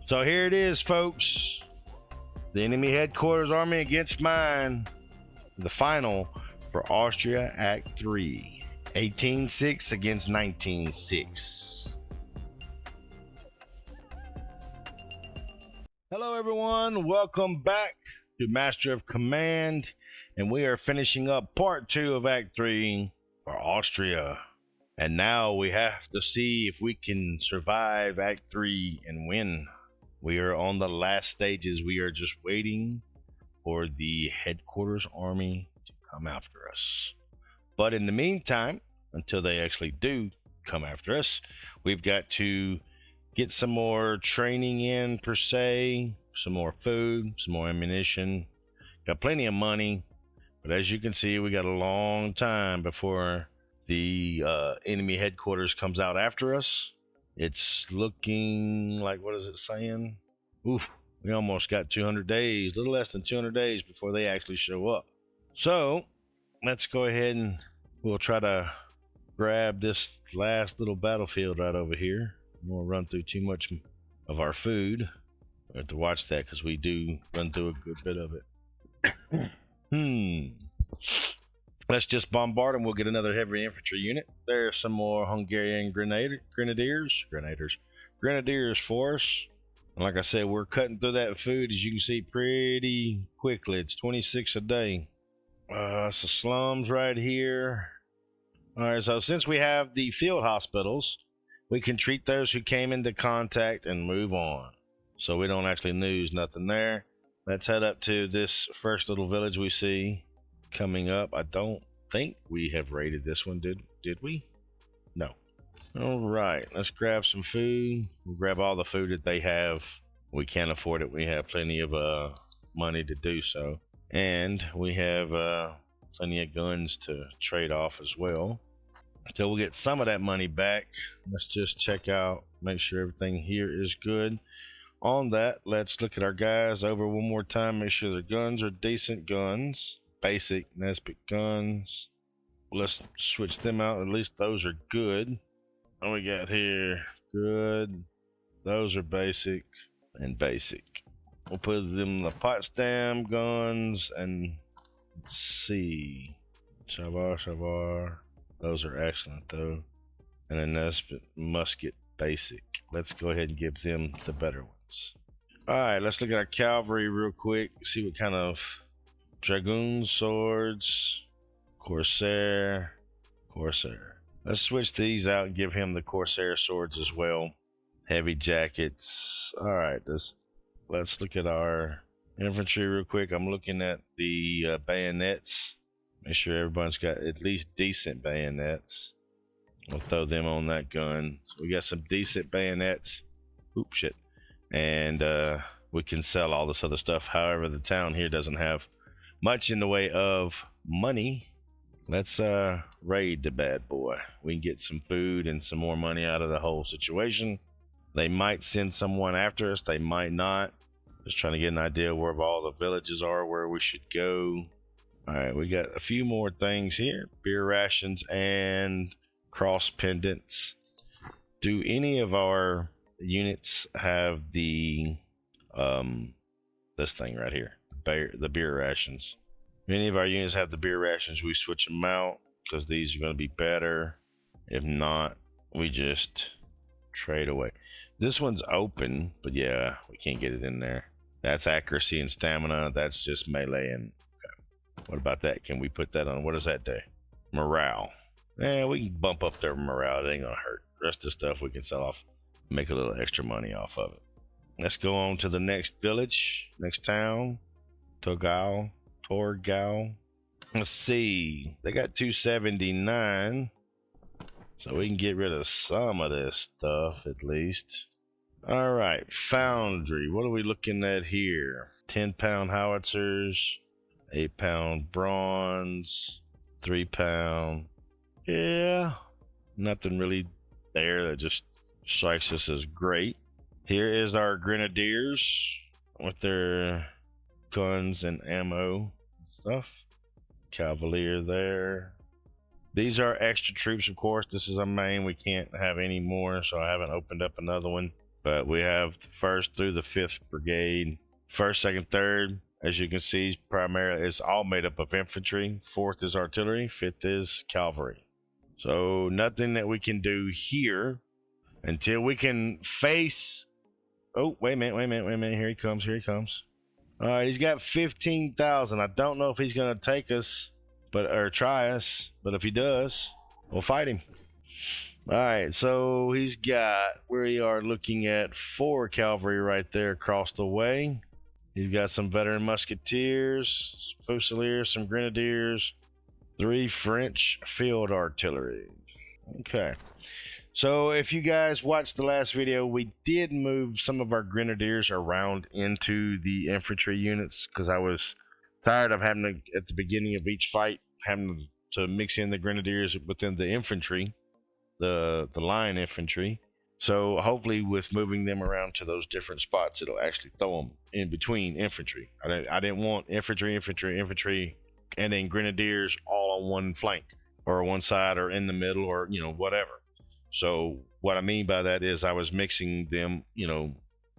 So here it is, folks. The enemy headquarters army against mine. The final for Austria Act 3. 18-6 against 19-6. Hello, everyone. Welcome back to Master of Command. And we are finishing up part 2 of Act 3 for Austria. And now we have to see if we can survive Act 3 and win. We are on the last stages. We are just waiting for the headquarters army to come after us. But in the meantime, until they actually do come after us, we've got to get some more training in, per se, some more food, some more ammunition. Got plenty of money, but as you can see, we got a long time before the enemy headquarters comes out after us. It's looking like, what is it saying? Oof, we almost got 200 days, a little less than 200 days before they actually show up. So let's go ahead and we'll try to grab this last little battlefield right over here. We won't run through too much of our food. We have to watch that because we do run through a good bit of it. Let's just bombard them. We'll get another heavy infantry unit. There's some more Hungarian grenadiers for us. And like I said, we're cutting through that food, as you can see, pretty quickly. It's 26 a day. So slums right here. All right, so since we have the field hospitals, we can treat those who came into contact and move on. So we don't actually lose nothing there. Let's head up to this first little village we see coming up. I don't think we have raided this one, did we? No. All right, let's grab some food. We'll grab all the food that they have. We can't afford it. We have plenty of money to do so, and we have plenty of guns to trade off as well. Until we get some of that money back, let's just check out, make sure everything here is good. On that, let's look at our guys over one more time, make sure their guns are decent guns. Basic Nesbitt guns. Let's switch them out. At least those are good. What we got here? Good. Those are basic and basic. We'll put them in the Potsdam guns and let's see. Shavar. Those are excellent though. And a Nesbitt musket basic. Let's go ahead and give them the better ones. Alright, let's look at our cavalry real quick. See what kind of Dragoon swords, Corsair. Let's switch these out and give him the Corsair swords as well. Heavy jackets. All right, let's look at our infantry real quick. I'm looking at the bayonets. Make sure everyone's got at least decent bayonets. We'll throw them on that gun. So we got some decent bayonets. Oop, shit. And we can sell all this other stuff. However, the town here doesn't have much in the way of money. Let's raid the bad boy. We can get some food and some more money out of the whole situation. They might send someone after us, they might not. Just trying to get an idea where all the villages are, where we should go. All right, we got a few more things here. Beer rations and cross pendants. Do any of our units have the this thing right here, the beer rations? Many of our units have the beer rations. We switch them out because these are going to be better. If not, we just trade away. This one's open, but yeah, we can't get it in there. That's accuracy and stamina. That's just melee. And okay. What about that? Can we put that on? What does that do? Morale. We can bump up their morale. It ain't going to hurt. The rest of the stuff we can sell off, make a little extra money off of it. Let's go on to the next village, next town. Torgau. Let's see. They got 279. So we can get rid of some of this stuff at least. All right, foundry. What are we looking at here? 10-pound howitzers, 8-pound bronze, 3-pound. Yeah, nothing really there that just strikes us as great. Here is our grenadiers with their guns and ammo stuff. Cavalier there. These are extra troops, of course. This is our main. We can't have any more, so I haven't opened up another one. But we have the 1st through the 5th Brigade. 1st, 2nd, 3rd, as you can see, primarily it's all made up of infantry. 4th is artillery, 5th is cavalry. So nothing that we can do here until we can face. Oh, wait a minute. Here he comes. All right, he's got 15,000. I don't know if he's gonna take us, or try us. But if he does, we'll fight him. All right, so we are looking at 4 cavalry right there across the way. He's got some veteran musketeers, fusiliers, some grenadiers, 3 French field artillery. Okay. So if you guys watched the last video, we did move some of our grenadiers around into the infantry units because I was tired of having to, at the beginning of each fight, having to mix in the grenadiers within the infantry, the line infantry. So hopefully with moving them around to those different spots, it'll actually throw them in between infantry. I didn't want infantry, and then grenadiers all on one flank or one side or in the middle or, whatever. So what I mean by that is I was mixing them,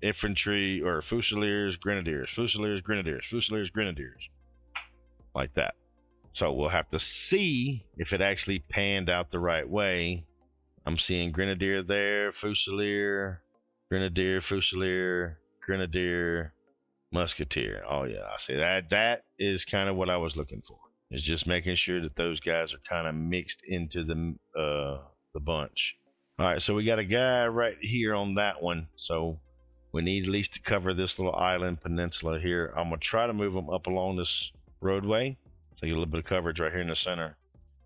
infantry or fusiliers, grenadiers, like that. So we'll have to see if it actually panned out the right way. I'm seeing grenadier there, fusilier, grenadier, musketeer. Oh yeah, I see that. That is kind of what I was looking for. It's just making sure that those guys are kind of mixed into the bunch. All right, so we got a guy right here on that one. So we need at least to cover this little island peninsula here. I'm gonna try to move them up along this roadway. So get a little bit of coverage right here in the center.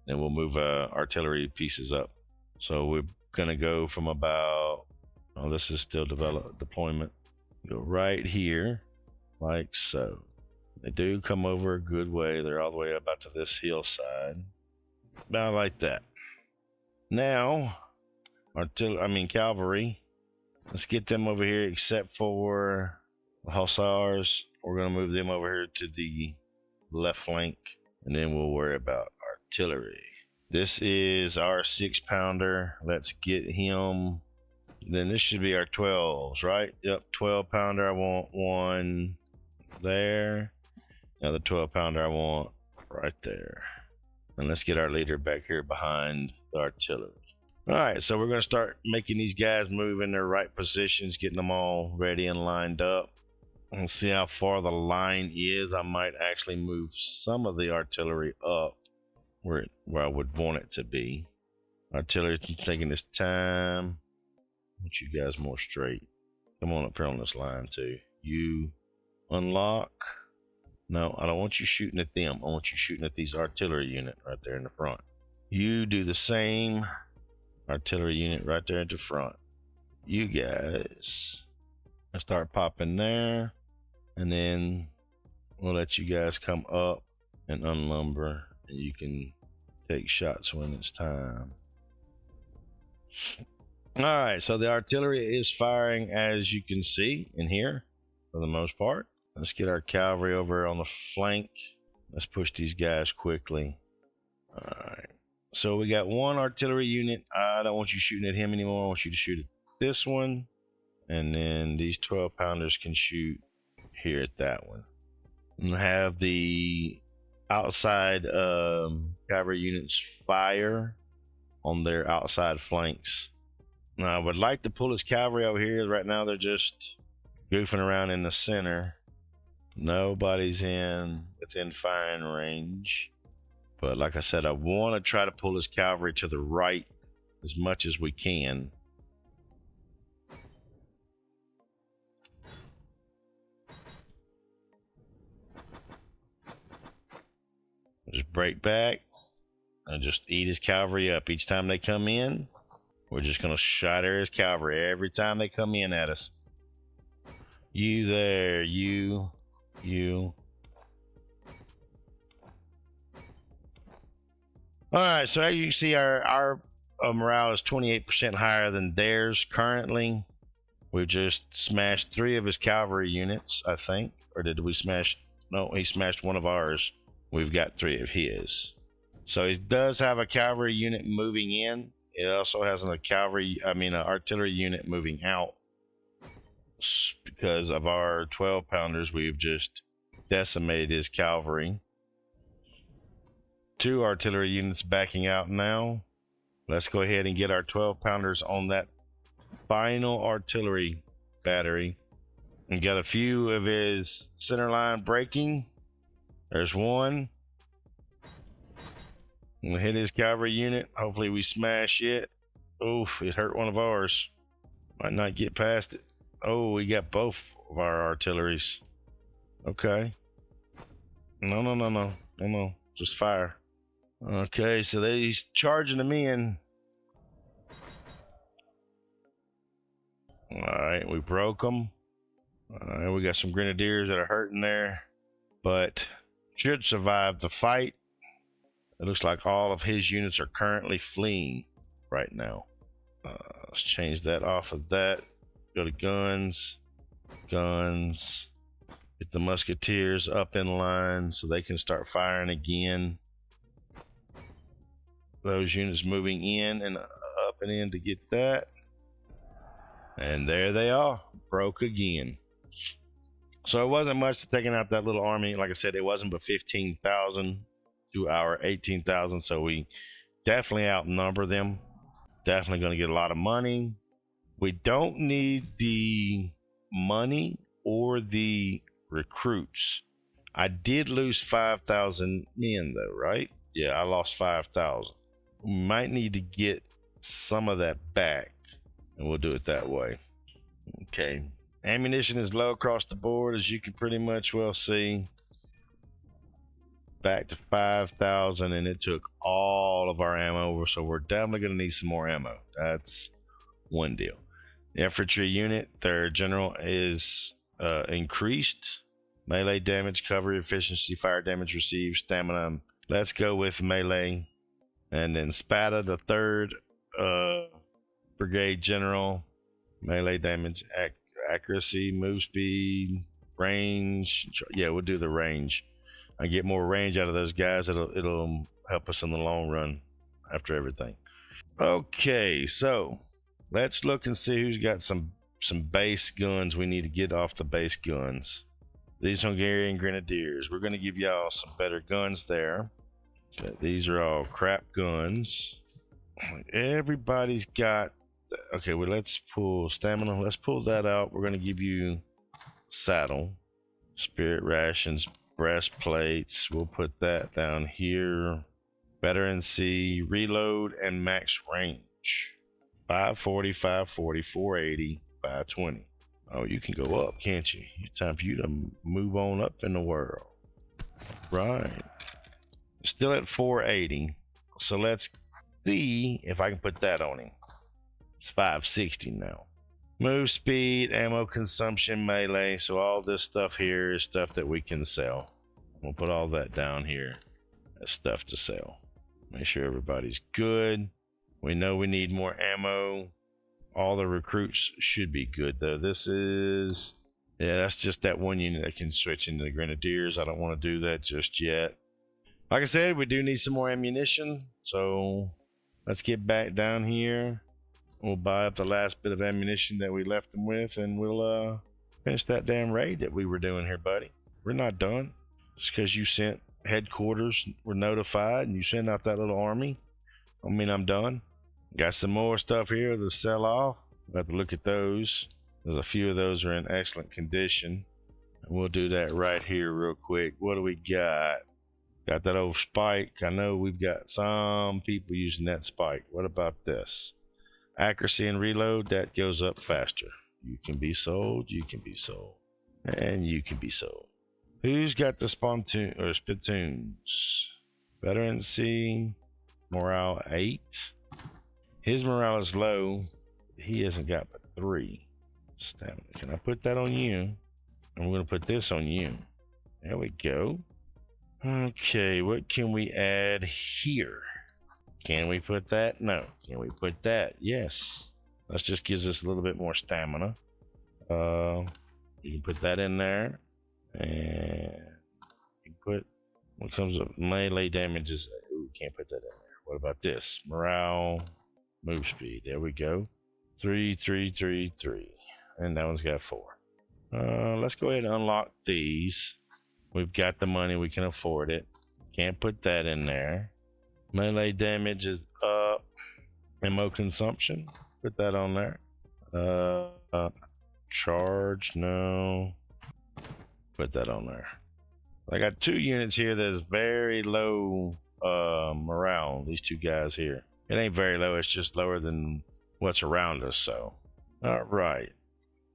Then we'll move artillery pieces up. So we're gonna go from about, this is still deployment. Go right here, like so. They do come over a good way. They're all the way up to this hillside. About like that. Now, cavalry. Let's get them over here, except for the hussars. We're gonna move them over here to the left flank, and then we'll worry about artillery. This is our 6-pounder. Let's get him. Then this should be our 12s, right? Yep, 12-pounder. I want one there. Another 12-pounder I want right there. And let's get our leader back here behind the artillery. All right, so we're going to start making these guys move in their right positions, getting them all ready and lined up. And see how far the line is. I might actually move some of the artillery up where I would want it to be. Artillery taking this time. I want you guys more straight. Come on up here on this line too. You unlock. No, I don't want you shooting at them. I want you shooting at these artillery unit right there in the front. You do the same. Artillery unit right there at the front. You guys, I start popping there, and then we'll let you guys come up and unlumber, and you can take shots when it's time. All right, so the artillery is firing, as you can see in here for the most part. Let's get our cavalry over on the flank. Let's push these guys quickly. All right. So we got one artillery unit. I don't want you shooting at him anymore. I want you to shoot at this one. And then these 12-pounders can shoot here at that one. And have the outside cavalry units fire on their outside flanks. Now, I would like to pull his cavalry over here. Right now, they're just goofing around in the center. Nobody's within firing range. But like I said, I want to try to pull his cavalry to the right as much as we can. Just break back and just eat his cavalry up. Each time they come in, we're just going to shatter his cavalry every time they come in at us. You there, you. All right, so as you can see, our morale is 28% higher than theirs currently. We just smashed 3 of his cavalry units, I think. Or did we smash? No, he smashed one of ours. We've got 3 of his. So he does have a cavalry unit moving in. It also has an artillery unit moving out. because of our 12 pounders. We've just decimated his cavalry. 2 artillery units backing out now. Let's go ahead and get our 12 pounders on that final artillery battery. And got a few of his center line breaking. There's one. We'll hit his cavalry unit. Hopefully we smash it. Oof, it hurt one of ours. Might not get past it. Oh, we got both of our artilleries. Okay. No. Just fire. Okay, so he's charging them in. All right, we broke them. We got some grenadiers that are hurting there, but should survive the fight. It looks like all of his units are currently fleeing right now. Let's change that off of that. Go to guns. Get the musketeers up in line so they can start firing again. Those units moving in and up and in to get that. And there they are, broke again. So it wasn't much to taking out that little army. Like I said, it wasn't but 15,000 to our 18,000. So we definitely outnumber them. Definitely going to get a lot of money. We don't need the money or the recruits. I did lose 5,000 men though, right? Yeah, I lost 5,000. We might need to get some of that back, and we'll do it that way. Okay, ammunition is low across the board, as you can pretty much well see. Back to 5,000, and it took all of our ammo, so we're definitely going to need some more ammo. That's one deal. The infantry unit, their general is increased. Melee damage, cover efficiency, fire damage received, stamina. Let's go with melee. And then Spada, the 3rd brigade general, melee damage, accuracy, move speed, range. Yeah, we'll do the range. I get more range out of those guys. It'll help us in the long run after everything. Okay, so let's look and see who's got some base guns we need to get off the base guns. These Hungarian grenadiers. We're going to give y'all some better guns there. Okay, these are all crap guns. Everybody's got. Okay, well, let's pull stamina. Let's pull that out. We're going to give you saddle, spirit rations, breastplates. We'll put that down here. Veteran C, reload, and max range. 540, 480, 520. Oh, you can go up, can't you? It's time for you to move on up in the world. Right. Still at 480. So let's see if I can put that on him. It's 560 now. Move speed, ammo consumption, melee. So all this stuff here is stuff that we can sell. We'll put all that down here as stuff to sell. Make sure everybody's good. We know we need more ammo. All the recruits should be good though. This is, yeah, that's just that one unit that can switch into the grenadiers. I don't want to do that just yet. Like I said, we do need some more ammunition. So let's get back down here. We'll buy up the last bit of ammunition that we left them with, and we'll finish that damn raid that we were doing here, buddy. We're not done. Just because you sent headquarters, were notified, and you sent out that little army, I mean I'm done. Got some more stuff here to sell off. We'll have to look at those. There's a few of those are in excellent condition. And we'll do that right here real quick. What do we got? Got that old spike. I know we've got some people using that spike. What about this? Accuracy and reload, that goes up faster. You can be sold, you can be sold, and you can be sold. Who's got the spontoon or spittoons? Veteran C, morale 8. His morale is low. He hasn't got but 3 stamina. Can I put that on you? I'm going to put this on you. There we go. Okay, what can we add here? Can we put that? No. Can we put that? Yes. That just gives us a little bit more stamina. You can put that in there. And you put what comes up melee damage is. Ooh, can't put that in there. What about this? Morale, move speed. There we go. 3, 3, 3, 3. and that one's got 4. Let's go ahead and unlock these. We've got the money, we can afford it. Can't put that in there. Melee damage is up. Ammo consumption, put that on there. Charge, no. Put that on there. I got 2 units here that's very low morale. These 2 guys here. It ain't very low, it's just lower than what's around us, so. All right.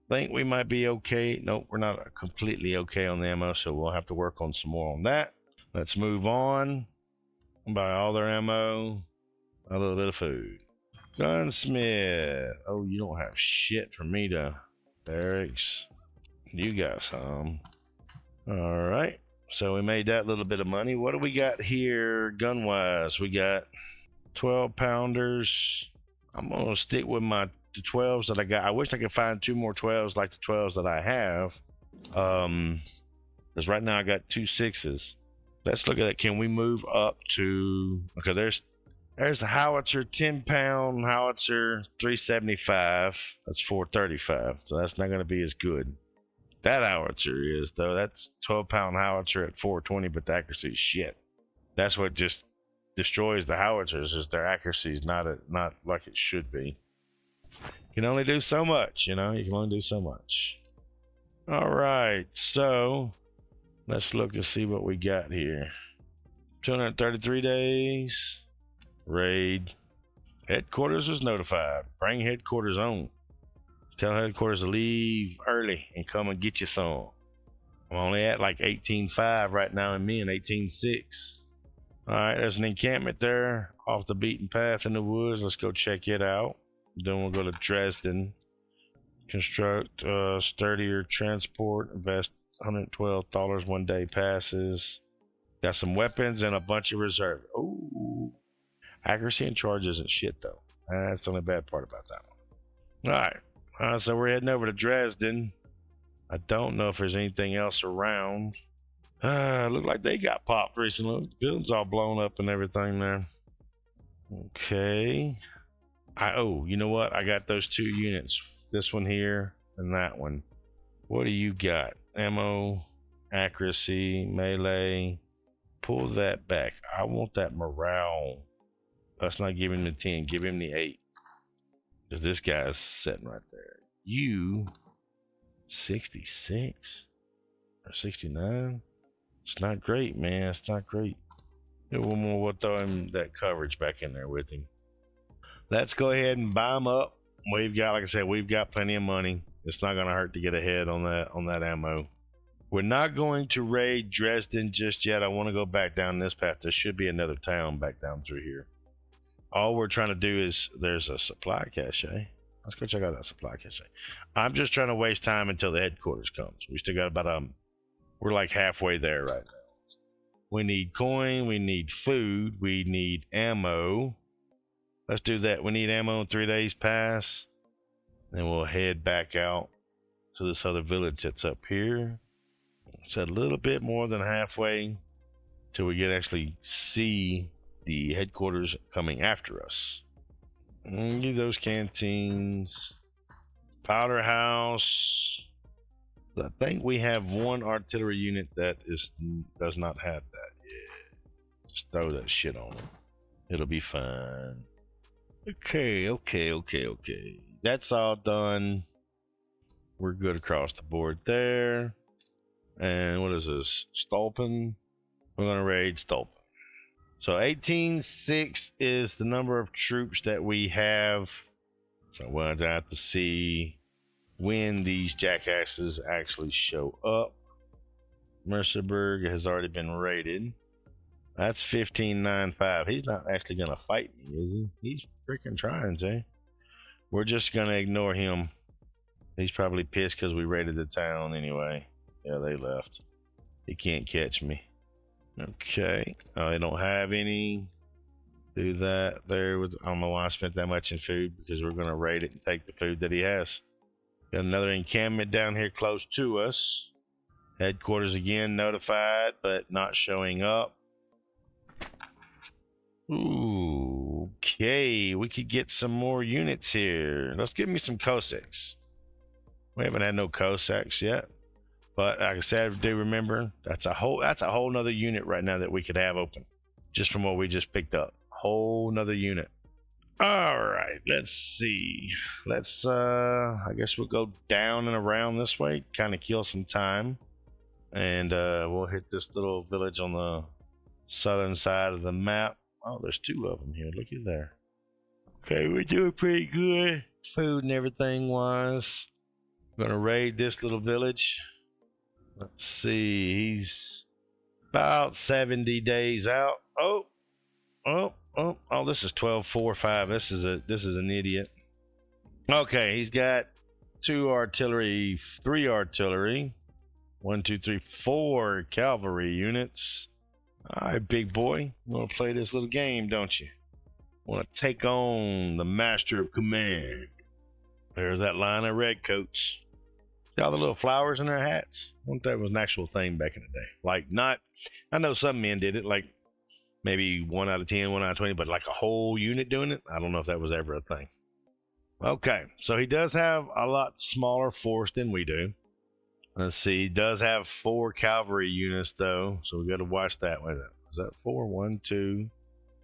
Think we might be okay. Nope, we're not completely okay on the ammo, so we'll have to work on some more on that. Let's move on. Buy all their ammo. A little bit of food. Gunsmith. Oh, you don't have shit for me to. Barracks. You got some. All right. So we made that little bit of money. What do we got here gun wise? We got 12 pounders. I'm going to stick with the 12s that I got. I wish I could find 2 more 12s like the 12s that I have. Because right now I got 2 6s. Let's look at that. Can we move up to, okay, there's a howitzer, 10-pound howitzer, 375. That's 435. So that's not going to be as good. That howitzer is, though. That's 12-pound howitzer at 420, but the accuracy is shit. That's what just destroys the howitzers, is their accuracy is not like it should be. You can only do so much, you know? You can only do so much. All right, so let's look and see what we got here. 233 days. Raid. Headquarters is notified. Bring headquarters on. Tell headquarters to leave early and come and get you some. I'm only at like 18.5 right now, and me in 18.6. All right, there's an encampment there off the beaten path in the woods. Let's go check it out. Then we'll go to Dresden. Construct sturdier transport. Invest $112 1 day passes. Got some weapons and a bunch of reserve. Ooh. Accuracy and charge isn't shit, though. That's the only bad part about that one. All right. So we're heading over to Dresden. I don't know if there's anything else around. Look like they got popped recently. The building's all blown up and everything there. Okay. Oh, you know what? I got those 2 units. This one here and that one. What do you got? Ammo, accuracy, melee. Pull that back. I want that morale. Let's not give him the 10. Give him the 8. Because this guy's sitting right there. You 66 or 69? It's not great, man. It's not great. Do one more. We'll throw him that coverage back in there with him. Let's go ahead and buy him up. We've got, like I said, we've got plenty of money. It's not going to hurt to get ahead on that ammo. We're not going to raid Dresden just yet. I want to go back down this path. There should be another town back down through here. All we're trying to do is, there's a supply cache. Let's go check out that supply cache. I'm just trying to waste time until the headquarters comes. We still got about we're like halfway there right now. We need coin, we need food, we need ammo. Let's do that. We need ammo in 3 days pass. Then we'll head back out to this other village that's up here. It's a little bit more than halfway till we get actually see the headquarters coming after us. Get those canteens. Powder house. I think we have 1 artillery unit that does not have that yet. Just throw that shit on them. It'll be fine. Okay. That's all done. We're good across the board there. And what is this? Stolpen. We're going to raid Stolpen. So 18.6 is the number of troops that we have. So we'll have to see when these jackasses actually show up. Mercerberg has already been raided. That's 15.95. He's not actually going to fight me, is he? He's freaking trying to. We're just going to ignore him. He's probably pissed because we raided the town anyway. Yeah, they left. He can't catch me. Okay. They don't have any. Do that there. I don't know why I spent that much in food, because we're going to raid it and take the food that he has. Got another encampment down here close to us. Headquarters again notified, but not showing up. Ooh, okay. We could get some more units here. Let's give me some Cossacks. We haven't had no Cossacks yet. But like I said, I do remember that's a whole nother unit right now that we could have open. Just from what we just picked up. Whole nother unit. Alright, let's see. Let's I guess we'll go down and around this way, kind of kill some time. And we'll hit this little village on the southern side of the map. Oh, there's two of them here. Looky there. Okay, we're doing pretty good. Food and everything wise. I'm gonna raid this little village. Let's see, he's about 70 days out. Oh, this is 12-4-5. This is an idiot. Okay, he's got 2 artillery, 3 artillery, 1, 2, 3, 4 cavalry units. All right, big boy, you want to play this little game, don't you? Want to take on the master of command. There's that line of redcoats. See all the little flowers in their hats? I wonder if that was an actual thing back in the day. Like, not, I know some men did it, like maybe 1 out of 10, 1 out of 20, but like a whole unit doing it, I don't know if that was ever a thing. Okay, so he does have a lot smaller force than we do. Let's see, he does have 4 cavalry units though, so we got to watch that. Wait a minute, is that 4? 1, 2,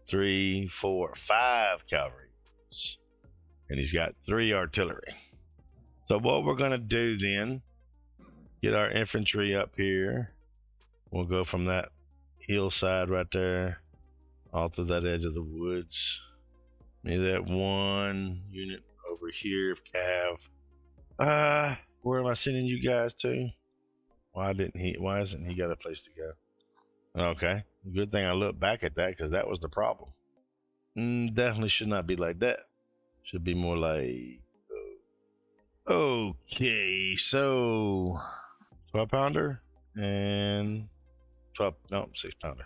3, 4, 5 cavalry units. And he's got 3 artillery. So what we're going to do then, get our infantry up here. We'll go from that hillside right there all through that edge of the woods. Maybe that 1 unit over here of cav. Where am I sending you guys to? Why hasn't he got a place to go? Okay, good thing I looked back at that, because that was the problem. Definitely should not be like that. Should be more like, okay, so 12 pounder and 6 pounder.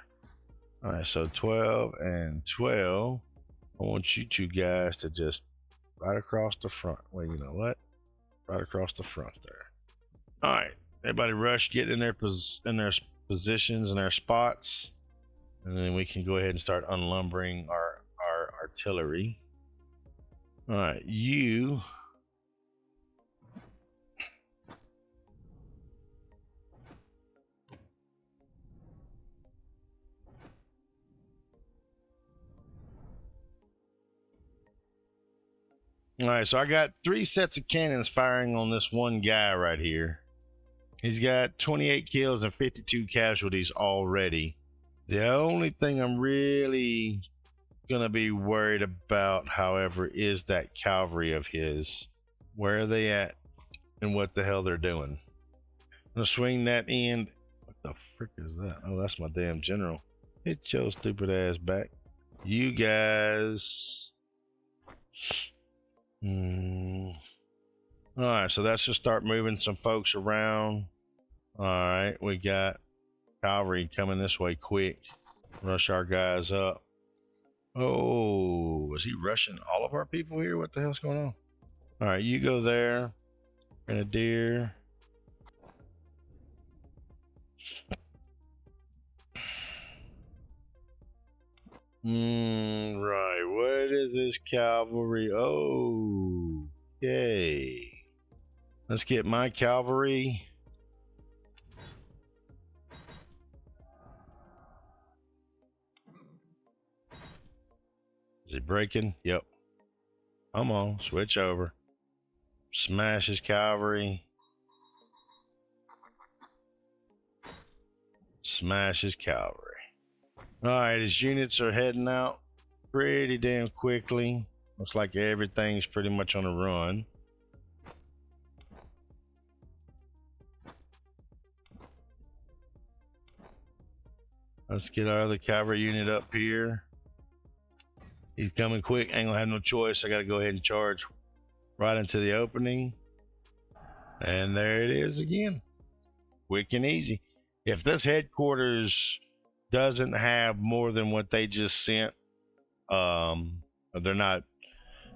All right, so 12 and 12. I want you 2 guys to just right across the front. Well, you know what? Right across the front there. All right, everybody rush, get in their positions and their spots, and then we can go ahead and start unlumbering our artillery. All right, you all right, so I got 3 sets of cannons firing on this one guy right here. He's got 28 kills and 52 casualties already. The only thing I'm really gonna be worried about, however, is that cavalry of his. Where are they at and what the hell they're doing? I'm gonna swing that end. What the frick is that? Oh, that's my damn general. Hit your stupid ass back. You guys. All right, so that's just start moving some folks around. All right, we got cavalry coming this way quick. Rush our guys up. Oh, is he rushing all of our people here? What the hell's going on? All right, you go there. Grenadier. Right, what is this cavalry? Oh, okay. Let's get my cavalry. Is he breaking? Yep. Come on, switch over. Smash his cavalry. Smash his cavalry. Alright, his units are heading out pretty damn quickly. Looks like everything's pretty much on the run. Let's get our other cavalry unit up here. He's coming quick. Ain't gonna have no choice. I gotta go ahead and charge right into the opening. And there it is again. Quick and easy. If this headquarters doesn't have more than what they just sent, they're not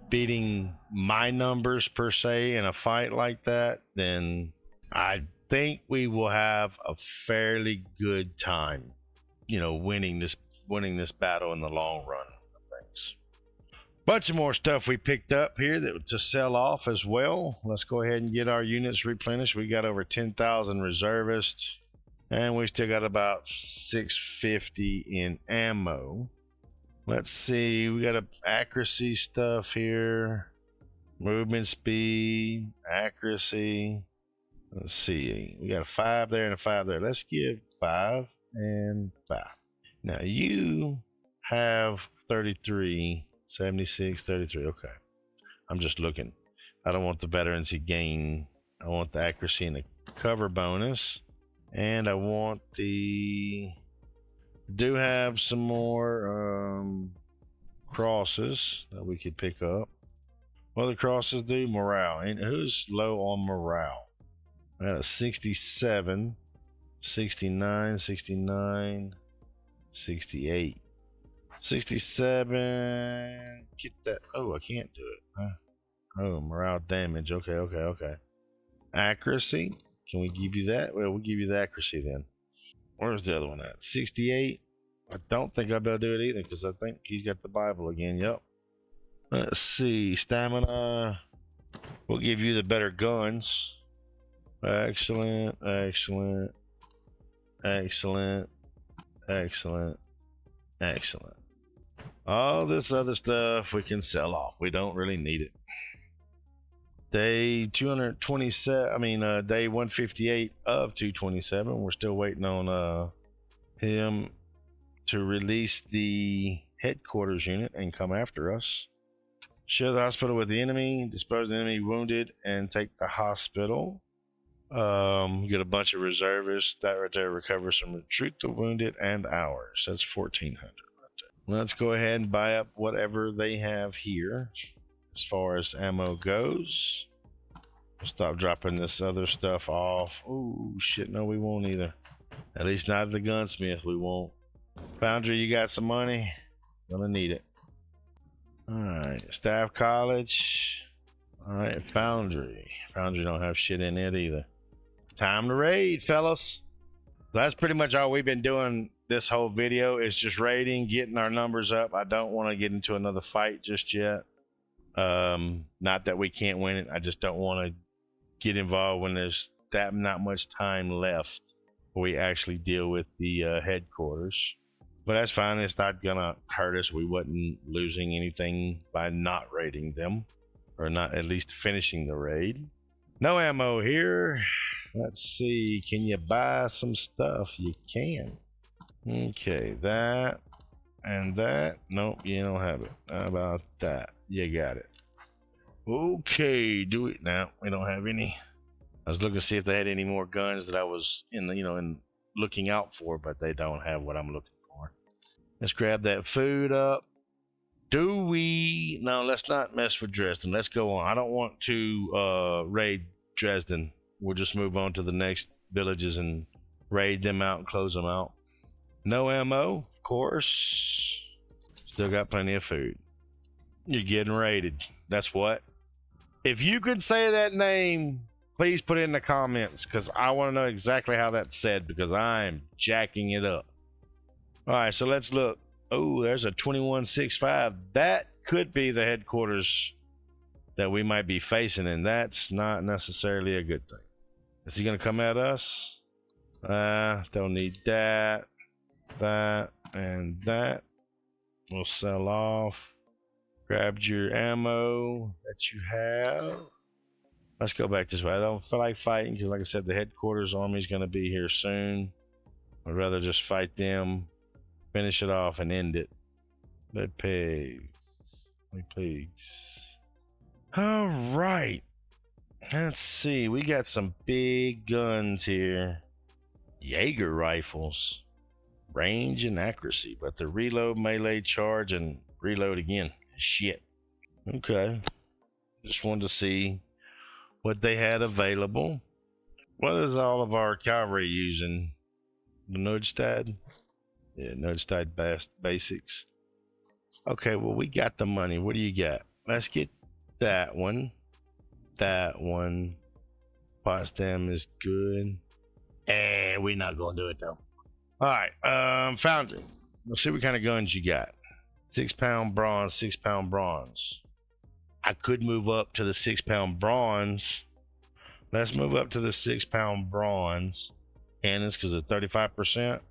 beating my numbers per se in a fight like that, then I think we will have a fairly good time, winning this battle in the long run of things. Bunch of more stuff we picked up here that to sell off as well. Let's go ahead and get our units replenished. We got over 10,000 reservists, and we still got about 650 in ammo. Let's see, we got accuracy stuff here, movement speed, accuracy. Let's see, we got a 5 there and a 5 there. Let's give 5 and 5. Now you have 33, 76, 33. Okay, I'm just looking. I don't want the veterancy gain. I want the accuracy and the cover bonus, and I want the do have some more crosses that we could pick up. What do the crosses do? Morale. And who's low on morale? I got a 67, 69, 69, 68. 67. Get that. Oh, I can't do it. Huh? Oh, morale damage. Okay. Accuracy. Can we give you that? Well, we'll give you the accuracy then. Where's the other one at? 68. I don't think I'll be able to do it either because I think he's got the Bible again. Yep. Let's see. Stamina. We'll give you the better guns. Excellent. All this other stuff we can sell off. We don't really need it. Day 227, day 158 of 227. We're still waiting on him to release the headquarters unit and come after us. Share the hospital with the enemy, dispose the enemy wounded, and take the hospital. Get a bunch of reservists. That right there recovers from recruit the wounded and ours. That's 1,400 right there. Let's go ahead and buy up whatever they have here. As far as ammo goes, we'll stop dropping this other stuff off. Oh shit, no we won't either. At least not the gunsmith, we won't. Foundry, you got some money? Gonna need it. Alright, staff college. Alright, foundry. Foundry don't have shit in it either. Time to raid, fellas. That's pretty much all we've been doing this whole video, is just raiding, getting our numbers up. I don't want to get into another fight just yet. Not that we can't win it, I just don't want to get involved when there's not much time left before we actually deal with the headquarters. But that's fine, it's not gonna hurt us. We wasn't losing anything by not raiding them, or not at least finishing the raid. No ammo here. Let's see, can you buy some stuff? You can. Okay, that and that. Nope, you don't have it. How about that? You got it. Okay, do it now. We don't have any. I was looking to see if they had any more guns that I was in looking out for, but they don't have what I'm looking for. Let's grab that food up. No, let's not mess with Dresden. Let's go on. I don't want to raid Dresden. We'll just move on to the next villages and raid them out and close them out. No ammo, of course. Still got plenty of food. You're getting raided. That's what. If you could say that name, please put it in the comments, because I want to know exactly how that's said, because I'm jacking it up. All right, so let's look. Oh, there's a 2165. That could be the headquarters that we might be facing, and that's not necessarily a good thing. Is he going to come at us? Don't need that, and that. We'll sell off. Grabbed your ammo that you have. Let's go back this way. I don't feel like fighting because, like I said, the headquarters army is going to be here soon. I'd rather just fight them, finish it off, and end it. Let pigs. All right. Let's see. We got some big guns here. Jaeger rifles. Range and accuracy, but the reload, melee, charge, and reload again. Shit. Okay. Just wanted to see what they had available. What is all of our cavalry using? The Nudstad? Yeah, Nudstad basics. Okay, well, we got the money. What do you got? Let's get that one. That one. Potsdam is good. And we're not going to do it, though. All right, Foundry. Let's see what kind of guns you got. 6-pound bronze, 6-pound bronze. I could move up to the 6-pound bronze. Let's move up to the 6-pound bronze cannons because of 35%.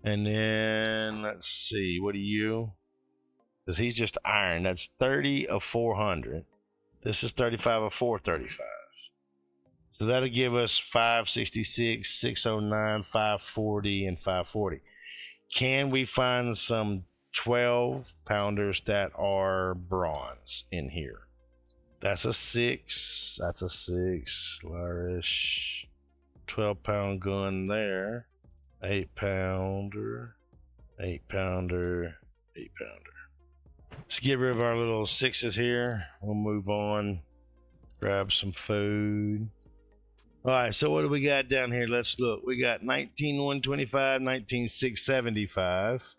And then let's see, what are you? Because he's just iron. That's 30 of 400. This is 35 of 435. So that'll give us 566, 609, 540, and 540. Can we find some 12-pounders that are bronze in here? That's a 6. That's a 6. Flourish. 12-pound gun there. 8-pounder. 8-pounder. 8-pounder. Let's get rid of our little 6s here. We'll move on. Grab some food. All right, so what do we got down here? Let's look. We got 19,125, 19,675.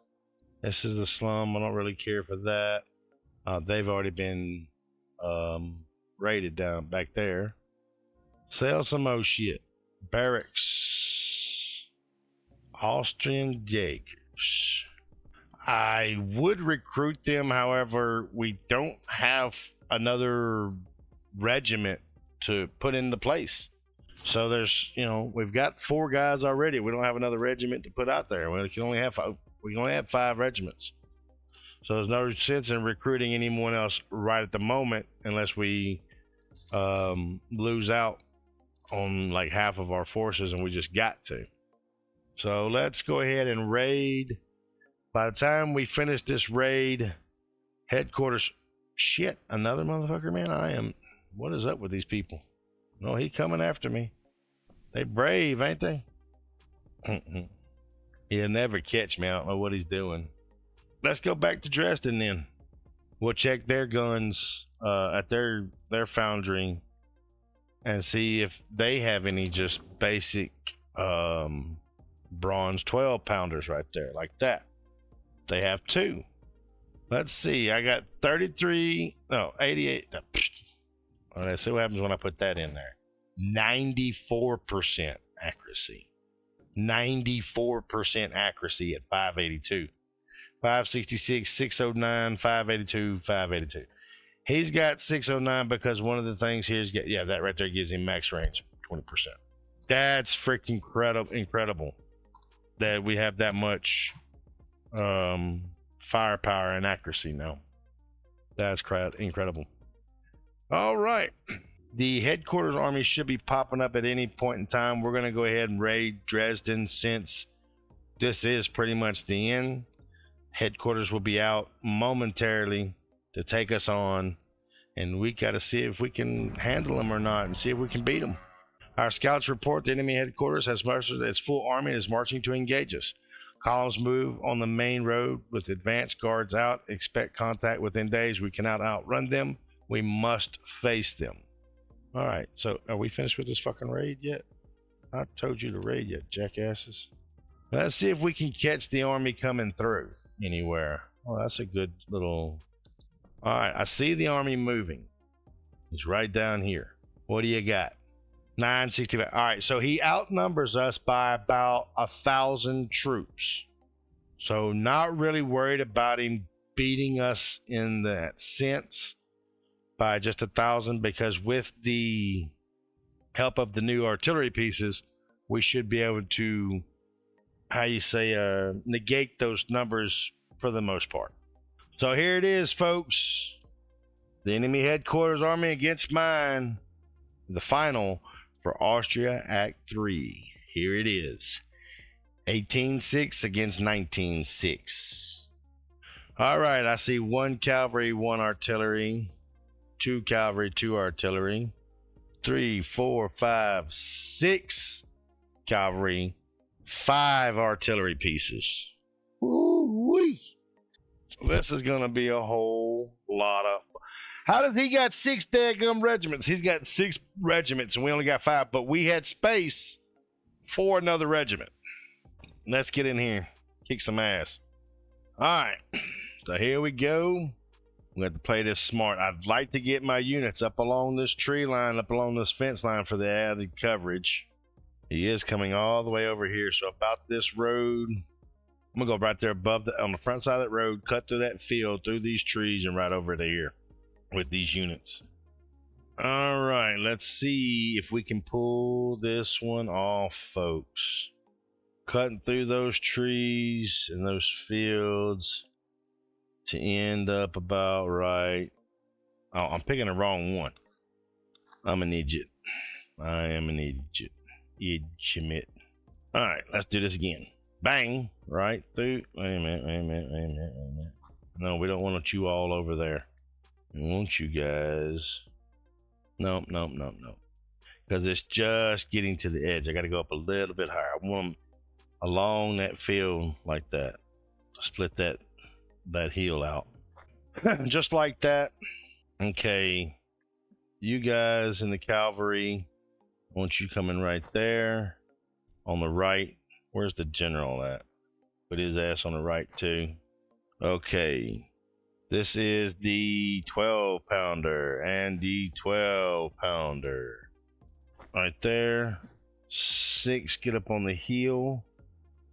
This is the slum. I don't really care for that. They've already been rated down back there. Sell some more shit. Barracks. Austrian Jaegers. I would recruit them, however, we don't have another regiment to put into place. So there's, we've got 4 guys already. We don't have another regiment to put out there. We can only have 5 regiments. So there's no sense in recruiting anyone else right at the moment unless we lose out on like half of our forces, and we just got to. So let's go ahead and raid. By the time we finish this raid, headquarters. Shit, another motherfucker, man. What is up with these people? No, he coming after me. They brave, ain't they? He'll never catch me. I don't know what he's doing. Let's go back to Dresden then. We'll check their guns at their foundry and see if they have any just basic bronze 12-pounders right there, like that. They have 2. Let's see. I got 88. Let's see what happens when I put that in there. 94% accuracy. 94% accuracy at 582. 566, 609, 582, 582. He's got 609 because one of the things here is, that right there gives him max range 20%. That's freaking incredible that we have that much firepower and accuracy now. That's incredible. All right. The headquarters army should be popping up at any point in time. We're going to go ahead and raid Dresden since this is pretty much the end. Headquarters will be out momentarily to take us on, and we got to see if we can handle them or not and see if we can beat them. Our scouts report the enemy headquarters has mustered its full army and is marching to engage us. Columns move on the main road with advanced guards out. Expect contact within days. We cannot outrun them. We must face them. All right, so are we finished with this fucking raid yet? I told you to raid yet, jackasses. Let's see if we can catch the army coming through anywhere. Oh, that's a good little... All right, I see the army moving. He's right down here. What do you got? 965. All right, so he outnumbers us by about 1,000 troops. So not really worried about him beating us in that sense by just 1,000, because with the help of the new artillery pieces, we should be able to, negate those numbers for the most part. So here it is, folks. The enemy headquarters army against mine. The final for Austria Act 3. Here it is. 18-6 against 19-6. All right, I see 1 cavalry, 1 artillery. 2 cavalry, 2 artillery. 3, 4, 5, 6 cavalry. 5 artillery pieces. Ooh-wee. So this is going to be a whole lot of... How does he got 6 daggum regiments? He's got 6 regiments and we only got 5, but we had space for another regiment. Let's get in here. Kick some ass. All right. So here we go. We have to play this smart. I'd like to get my units up along this tree line, up along this fence line for the added coverage. He is coming all the way over here. So about this road, I'm gonna go right there above on the front side of that road, cut through that field, through these trees, and right over to here with these units. All right, let's see if we can pull this one off, folks. Cutting through those trees and those fields to end up about right. Oh, I'm picking the wrong one. I'm an idiot. I am an idiot. Idiot. All right, let's do this again. Bang! Right through. Wait a minute. No, we don't want you all over there. We want you guys. Nope. Because it's just getting to the edge. I got to go up a little bit higher. I want them along that field like that. Split that hill out. Just like that. Okay. You guys in the cavalry, I want you coming right there. On the right. Where's the general at? Put his ass on the right too. Okay. This is the 12-pounder and the 12-pounder. Right there. 6 get up on the hill.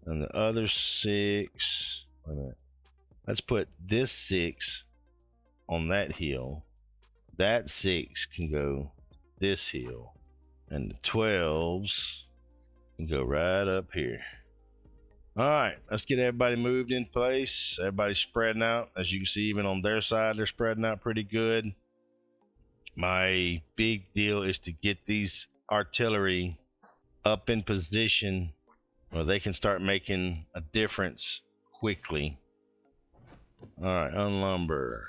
And the other 6. Wait a minute. Let's put this 6 on that hill. That 6 can go this hill. And the 12s can go right up here. All right, let's get everybody moved in place. Everybody's spreading out. As you can see, even on their side, they're spreading out pretty good. My big deal is to get these artillery up in position where they can start making a difference quickly. All right, unlumber.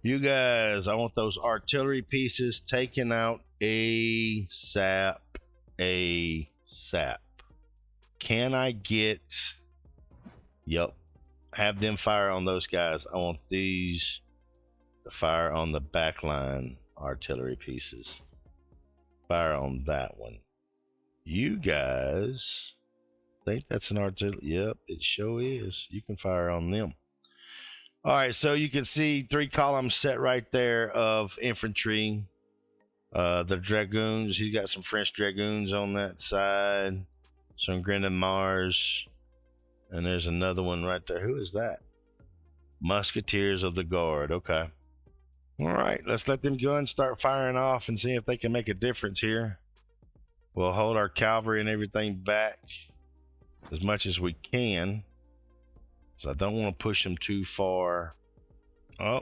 You guys, I want those artillery pieces taken out ASAP. Can I get... Yep. Have them fire on those guys. I want these to fire on the backline artillery pieces. Fire on that one. You guys... think that's an artillery... Yep, it sure is. You can fire on them. All right, so you can see 3 columns set right there of infantry. The dragoons, he's got some French dragoons on that side. Some Grenadiers. And there's another one right there. Who is that? Musketeers of the Guard. Okay. All right, let's let them go and start firing off and see if they can make a difference here. We'll hold our cavalry and everything back as much as we can. So I don't want to push them too far. Oh,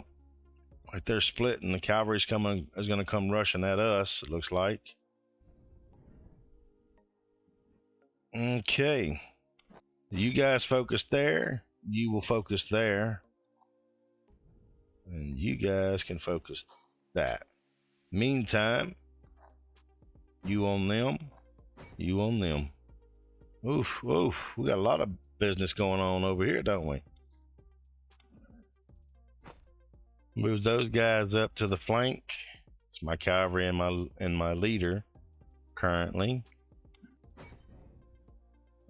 right there splitting. The cavalry's going to come rushing at us, it looks like. Okay. You guys focus there. You will focus there. And you guys can focus that. Meantime, you on them. You on them. Oof. We got a lot of business going on over here, don't we? Move those guys up to the flank. It's my cavalry and my leader currently.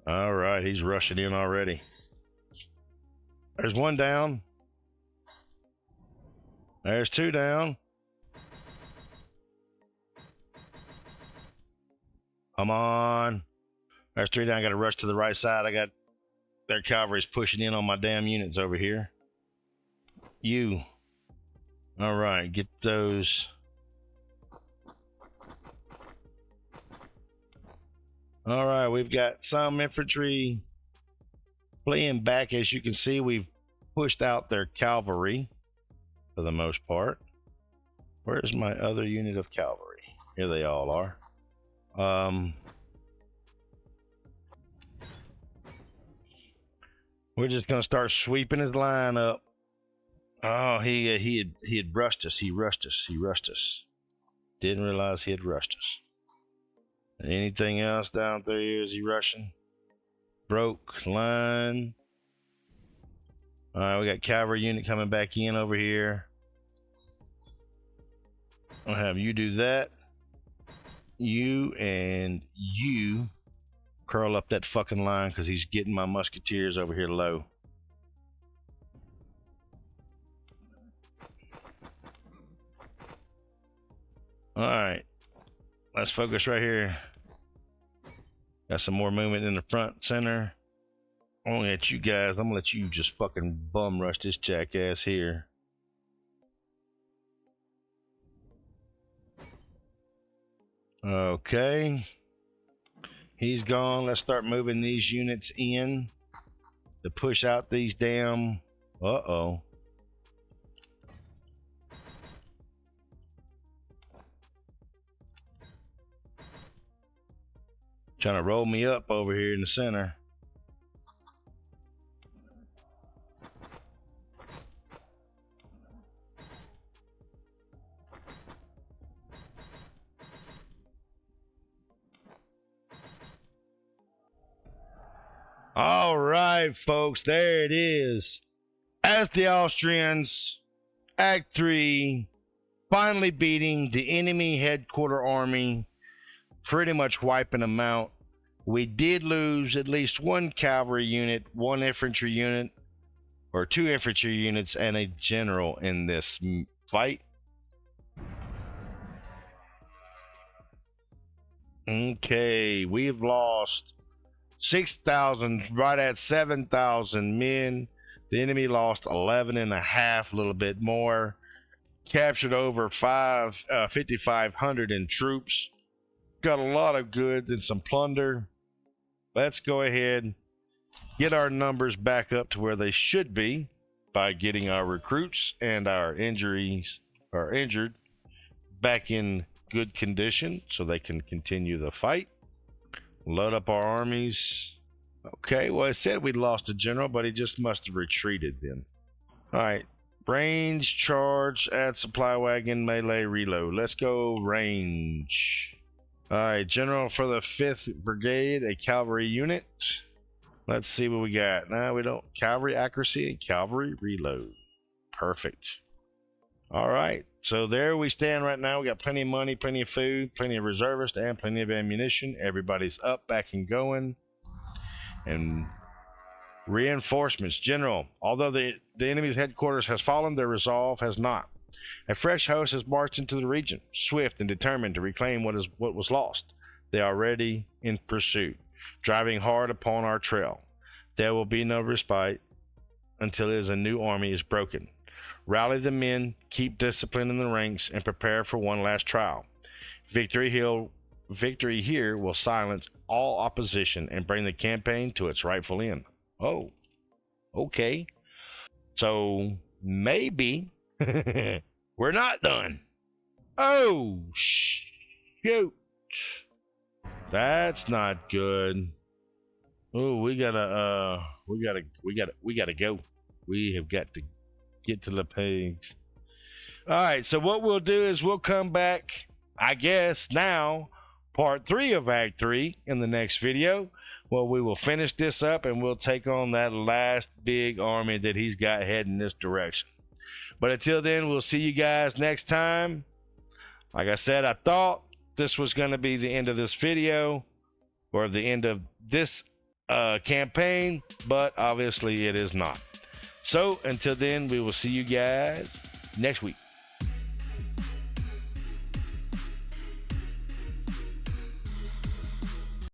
All right, he's rushing in already. There's 1 down. There's 2 down. Come on. There's 3 down. I got to rush to the right side. I got their cavalry's pushing in on my damn units over here. You. All right, get those. All right, we've got some infantry fleeing back. As you can see, we've pushed out their cavalry for the most part. Where's my other unit of cavalry? Here they all are. We're just gonna start sweeping his line up. Oh, he had rushed us. He rushed us. Didn't realize he had rushed us. Anything else down through here? Is he rushing? Broke line. All right, we got cavalry unit coming back in over here. I'll have you do that. You and you curl up that fucking line because he's getting my musketeers over here low. All right, let's focus right here. Got some more movement in the front center. Only at you guys. I'm gonna let you just fucking bum rush this jackass here. Okay. He's gone. Let's start moving these units in to push out these damn... Uh-oh. Trying to roll me up over here in the center. All right, folks, there it is. As the Austrians, Act 3, finally beating the enemy headquarter army, pretty much wiping them out. We did lose at least one cavalry unit, one infantry unit, or two infantry units, and a general in this fight. Okay, we've lost 6,000, right at 7,000 men. The enemy lost 11 and a half, a little bit more. Captured over 5,500 in troops. Got a lot of goods and some plunder. Let's go ahead, get our numbers back up to where they should be by getting our recruits and our injured back in good condition so they can continue the fight. Load up our armies. Okay, well, it said we'd lost a general, but he just must have retreated then. All right, range, charge, add supply wagon, melee, reload. Let's go range. All right, general for the 5th Brigade, a cavalry unit. Let's see what we got. Now we don't. Cavalry accuracy and cavalry reload. Perfect. All right, so there we stand right now. We got plenty of money, plenty of food, plenty of reservists, and plenty of ammunition. Everybody's up, back, and going. And reinforcements. General, although the enemy's headquarters has fallen, their resolve has not. A fresh host has marched into the region, swift and determined to reclaim what was lost. They are ready in pursuit, driving hard upon our trail. There will be no respite until a new army is broken. Rally the men, keep discipline in the ranks, and prepare for one last trial. Victory here will silence all opposition and bring the campaign to its rightful end. Oh, okay. So maybe we're not done. Oh, shoot. That's not good. Oh, we gotta go. We have got to get to the pigs. All right, so what we'll do is we'll come back, I guess now, part 3 of Act 3 in the next video. Well, we will finish this up and we'll take on that last big army that he's got heading this direction. But until then, we'll see you guys next time. Like I said, I thought this was going to be the end of this video or the end of this campaign, but obviously it is not. So until then, we will see you guys next week.